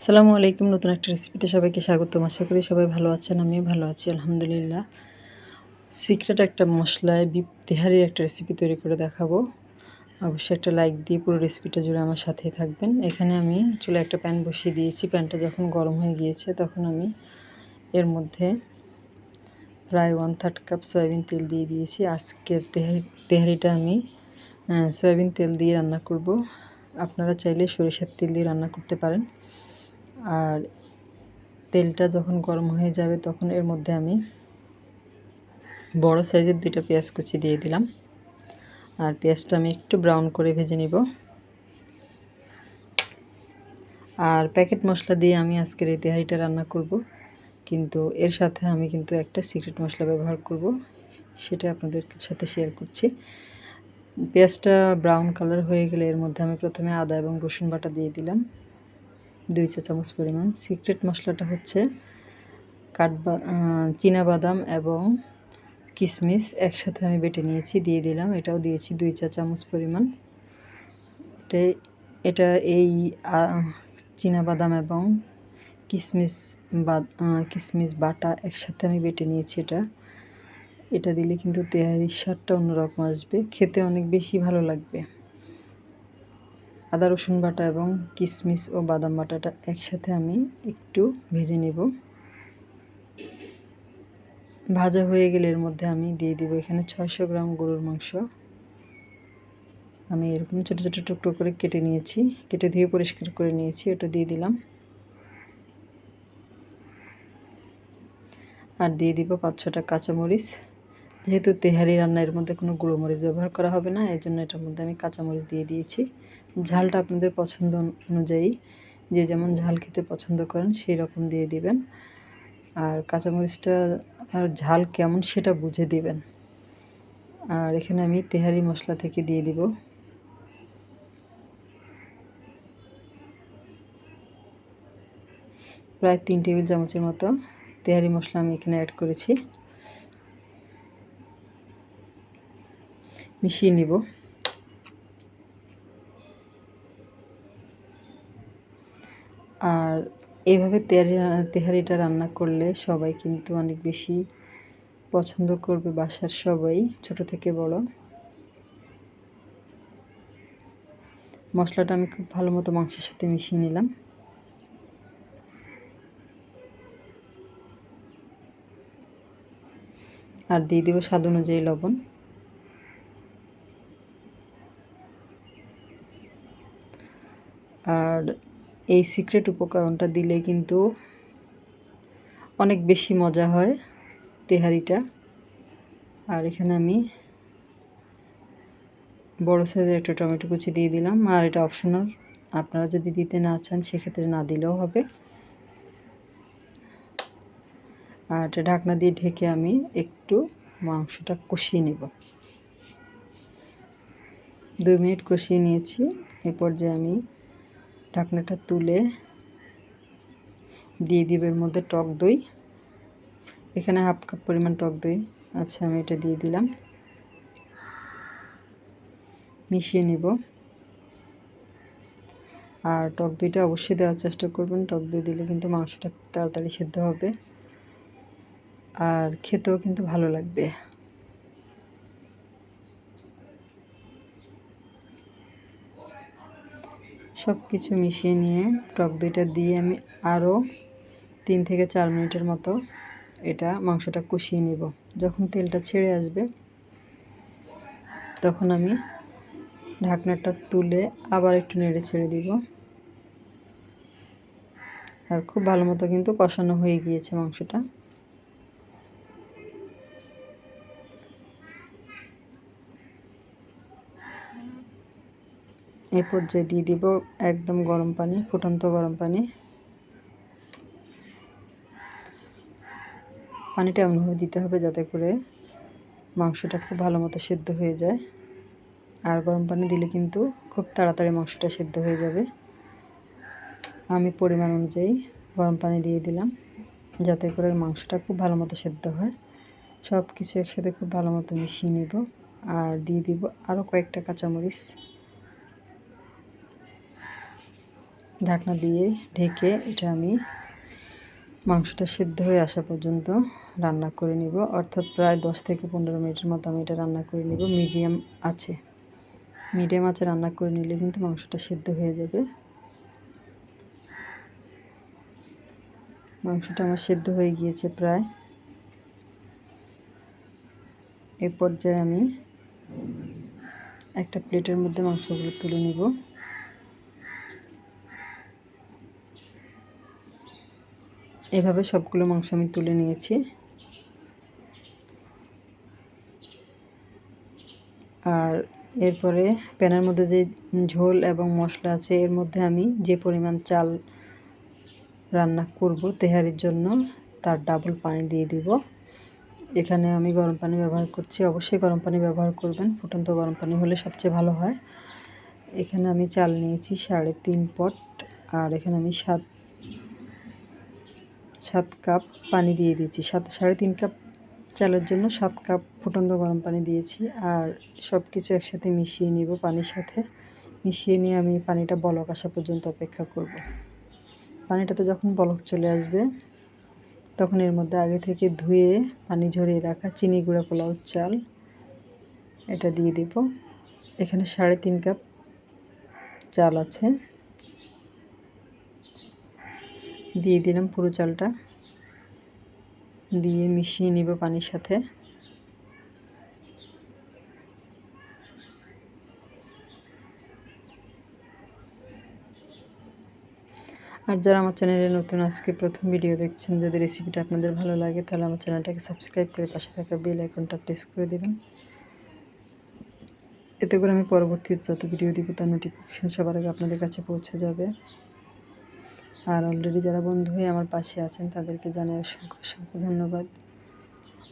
আসসালামু আলাইকুম। নতুন একটা রেসিপিতে সবাইকে স্বাগতম। আশা করি সবাই ভালো আছেন। আমিও ভালো আছি আলহামদুলিল্লাহ। সিক্রেট একটা মশলায় বিফ তেহারির একটা রেসিপি তৈরি করে দেখাবো। অবশ্যই একটা লাইক দিয়ে পুরো রেসিপিটা জুড়ে আমার সাথেই থাকবেন। এখানে আমি চুলায় একটা প্যান বসিয়ে দিয়েছি। প্যানটা যখন গরম হয়ে গিয়েছে তখন আমি এর মধ্যে প্রায় 1/3 কাপ সয়াবিন তেল দিয়ে দিয়েছি। আজকের তেহারিটা আমি সয়াবিন তেল দিয়ে রান্না করব। আপনারা চাইলে সরিষার তেল দিয়ে রান্না করতে পারেন। আর তেলটা যখন গরম হয়ে যাবে তখন এর মধ্যে আমি বড় সাইজের 2টা পেঁয়াজ কুচি দিয়ে দিলাম। আর পেঁয়াজটা আমি একটু ব্রাউন করে ভেজে নিব। আর প্যাকেট মশলা দিয়ে আমি আজকের এই তেহারিটা রান্না করব, কিন্তু এর সাথে আমি কিন্তু একটা সিক্রেট মশলা ব্যবহার করব, সেটা আপনাদের সাথে শেয়ার করছি। পেঁয়াজটা ব্রাউন কালার হয়ে গেলে এর মধ্যে আমি প্রথমে আদা এবং রসুন বাটা দিয়ে দিলাম 2 চা চামচ পরিমাণ। সিক্রেট মশলাটা হচ্ছে চীনাবাদাম এবং কিশমিশ একসাথে আমি বেটে নিয়েছি, দিয়ে দিলাম। এটাও দিয়েছি 2 চা চামচ পরিমাণ। এটা এই চীনাবাদাম এবং কিশমিশ বাটা একসাথে আমি বেটে নিয়েছি। এটা দিলে কিন্তু তেহারির স্বাদটা অন্যরকম আসবে, খেতে অনেক বেশি ভালো লাগবে। আদা রসুন বাটা এবং কিশমিশ ও বাদাম বাটাটা একসাথে আমি একটু ভেজে নেব। ভাজা হয়ে গেলে এর মধ্যে আমি দিয়ে দিব এখানে 600 গ্রাম গরুর মাংস। আমি এরকম ছোটো ছোটো টুকরো করে কেটে নিয়েছি, কেটে ধুয়ে পরিষ্কার করে নিয়েছি। ওটা দিয়ে দিলাম। আর দিয়ে দিব 5-6টা কাঁচামরিচ। যেহেতু তেহারি রান্না, এর মধ্যে কোনো গুঁড়ো মরিচ ব্যবহার করা হবে না, এই জন্য এটার মধ্যে আমি কাঁচামরিচ দিয়ে দিয়েছি। ঝালটা আপনাদের পছন্দ অনুযায়ী, যে যেমন ঝাল খেতে পছন্দ করেন সেই রকম দিয়ে দিবেন। আর কাঁচামরিচটা আর ঝাল কেমন সেটা বুঝে দিবেন। আর এখানে আমি তেহারি মশলা থেকে দিয়ে দিব প্রায় 3 টেবিল চামচের মতো তেহারি মশলা আমি এখানে অ্যাড করেছি। মিশিয়ে নিব। আর এইভাবে তেহারিটা রান্না করলে সবাই কিন্তু অনেক বেশি পছন্দ করবে, বাসার সবাই, ছোট থেকে বড়। মশলাটা আমি খুব ভালো মতো মাংসের সাথে মিশিয়ে নিলাম। আর দিয়ে দেব স্বাদ অনুযায়ী লবণ। আর এই সিক্রেট উপকরণটা দিলে কিন্তু অনেক বেশি মজা হয় তেহারিটা। আর এখানে আমি বড় সাইজের একটা টমেটো কুচি দিয়ে দিলাম। আর এটা অপশনাল, আপনারা যদি দিতে না চান সেক্ষেত্রে না দিলেও হবে। আর এটা ঢাকনা দিয়ে ঢেকে আমি একটু মাংসটা কষিয়ে নেব। 2 মিনিট কষিয়ে নিয়েছি। এরপর যে আমি ঢাকনাটা তুলে দিয়ে দিব এর মধ্যে টক দই। এখানে 1/2 কাপ পরিমাণ টক দই আছে, আমি এটা দিয়ে দিলাম। মিশিয়ে নেব। আর টক দইটা অবশ্যই দেওয়ার চেষ্টা করবেন। টক দই দিলে কিন্তু মাংসটা খুব তাড়াতাড়ি সেদ্ধ হবে আর খেতেও কিন্তু ভালো লাগবে। সব কিছু মিশিয়ে নিয়ে টক দইটা দিয়ে আমি আরও 3 থেকে 4 মিনিটের মতো এটা মাংসটা কষিয়ে নেব। যখন তেলটা ছেড়ে আসবে তখন আমি ঢাকনাটা তুলে আবার একটু নেড়ে ছেড়ে দিব। আর খুব ভালো মতো কিন্তু কষানো হয়ে গিয়েছে মাংসটা। এই পর্যায়ে দিয়ে দিব একদম গরম পানি, ফুটন্ত গরম পানি। পানিটা এমনভাবে দিতে হবে যাতে করে মাংসটা খুব ভালো মতো সেদ্ধ হয়ে যায়। আর গরম পানি দিলে কিন্তু খুব তাড়াতাড়ি মাংসটা সেদ্ধ হয়ে যাবে। আমি পরিমাণ অনুযায়ী গরম পানি দিয়ে দিলাম যাতে করে মাংসটা খুব ভালো মতো সেদ্ধ হয়। সব কিছু একসাথে খুব ভালো মতো মিশিয়ে নেব। আর দিয়ে দিব আরও কয়েকটা কাঁচামরিচ। ঢাকনা দিয়ে ঢেকে এটা আমি মাংসটা সিদ্ধ হয়ে আসা পর্যন্ত রান্না করে নিব, অর্থাৎ প্রায় 10 থেকে 15 মিনিটের মতো আমি এটা রান্না করে নিব মিডিয়াম আছে। মিডিয়াম আঁচে রান্না করে নিলে কিন্তু মাংসটা সিদ্ধ হয়ে যাবে। মাংসটা আমার সিদ্ধ হয়ে গিয়েছে প্রায়। এই পর্যায়ে আমি একটা প্লেটের মধ্যে মাংসগুলো তুলে নিব। এভাবে সবগুলো মাংস আমি তুলে নিয়েছি। আর এরপরে প্যানের মধ্যে যে ঝোল এবং মশলা আছে এর মধ্যে আমি যে পরিমাণ চাল রান্না করব তেহারির জন্য তার ডাবল পানি দিয়ে দিব। এখানে আমি গরম পানি ব্যবহার করছি, অবশ্যই গরম পানি ব্যবহার করবেন, ফুটন্ত গরম পানি হলে সবচেয়ে ভালো হয়। এখানে আমি চাল নিয়েছি 3.5 পট, আর এখানে আমি 7 কাপ পানি দিয়ে দিয়েছি। 3.5 কাপ চালের জন্য 7 কাপ ফুটন্ত গরম পানি দিয়েছি। আর সব কিছু একসাথে মিশিয়ে নিব, পানির সাথে মিশিয়ে নিয়ে আমি পানিটা বলক আসা পর্যন্ত অপেক্ষা করব। পানিটাতে যখন বলক চলে আসবে তখন এর মধ্যে আগে থেকে ধুয়ে পানি ঝরিয়ে রাখা চিনি গুঁড়া পোলাও চাল এটা দিয়ে দিব। এখানে 3.5 কাপ চাল আছে, দিয়ে দিলাম পুরো চালটা, দিয়ে মিশিয়ে নিব পানির সাথে। আর যারা আমার চ্যানেলে নতুন আজকে প্রথম ভিডিও দেখছেন, যদি রেসিপিটা আপনাদের ভালো লাগে তাহলে আমার চ্যানেলটাকে সাবস্ক্রাইব করে পাশে থাকা বেল আইকনটা প্রেস করে দেবেন। এতে করে আমি পরবর্তী যত ভিডিও দিব তার নোটিফিকেশান সবার আগে আপনাদের কাছে পৌঁছে যাবে। আর অলরেডি যারা বন্ধু হয়ে আমার পাশে আছেন তাদেরকে জানাই অসংখ্য অসংখ্য ধন্যবাদ।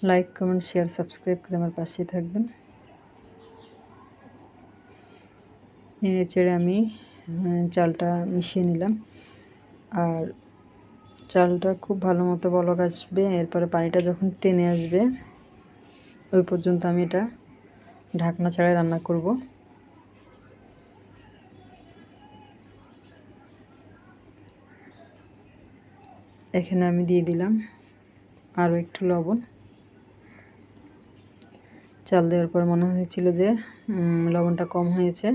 লাইক, কমেন্ট, শেয়ার, সাবস্ক্রাইব করে আমার পাশেই থাকবেন। নেড়ে চেড়ে আমি চালটা মিশিয়ে নিলাম। আর চালটা খুব ভালো মতো বলক আসবে, এরপরে পানিটা যখন টেনে আসবে ওই পর্যন্ত আমি এটা ঢাকনা ছাড়াই রান্না করব। এখানে আমি দিয়ে দিলাম আরও একটু লবণ। চাল দেওয়ার পর মনে হয়েছিল যে লবণটা কম হয়েছে,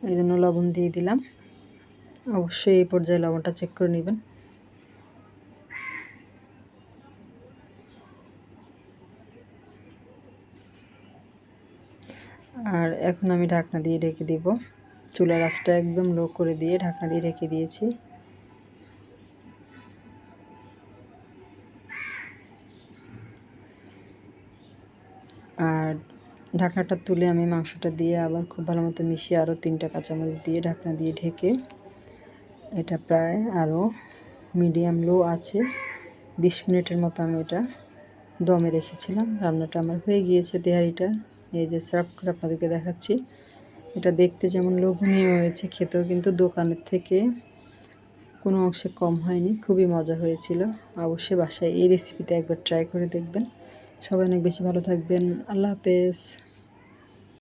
এই জন্য লবণ দিয়ে দিলাম। অবশ্যই এই পর্যায়ে লবণটা চেক করে নেবেন। আর এখন আমি ঢাকনা দিয়ে ঢেকে দিব। চুলার আঁচটা একদম লো করে দিয়ে ঢাকনা দিয়ে ঢেকে দিয়েছি। আর ঢাকনাটা তুলে আমি মাংসটা দিয়ে আবার খুব ভালো মতো মিশিয়ে আরও 3টা কাঁচামরিচ দিয়ে ঢাকনা দিয়ে ঢেকে এটা প্রায় আরও মিডিয়াম লো আছে 20 মিনিটের মতো আমি এটা দমে রেখেছিলাম। রান্নাটা আমার হয়ে গিয়েছে। তেহারিটা এই যে সার্ভ করে আপনাদেরকে দেখাচ্ছি। এটা দেখতে যেমন লোভনীয় হয়েছে, খেতেও কিন্তু দোকানের থেকে কোনো অংশে কম হয়নি, খুবই মজা হয়েছিল। অবশ্যই বাসায় এই রেসিপিটা একবার ট্রাই করে দেখবেন। সবাই অনেক বেশি ভালো থাকবেন। আল্লাহ হাফেজ।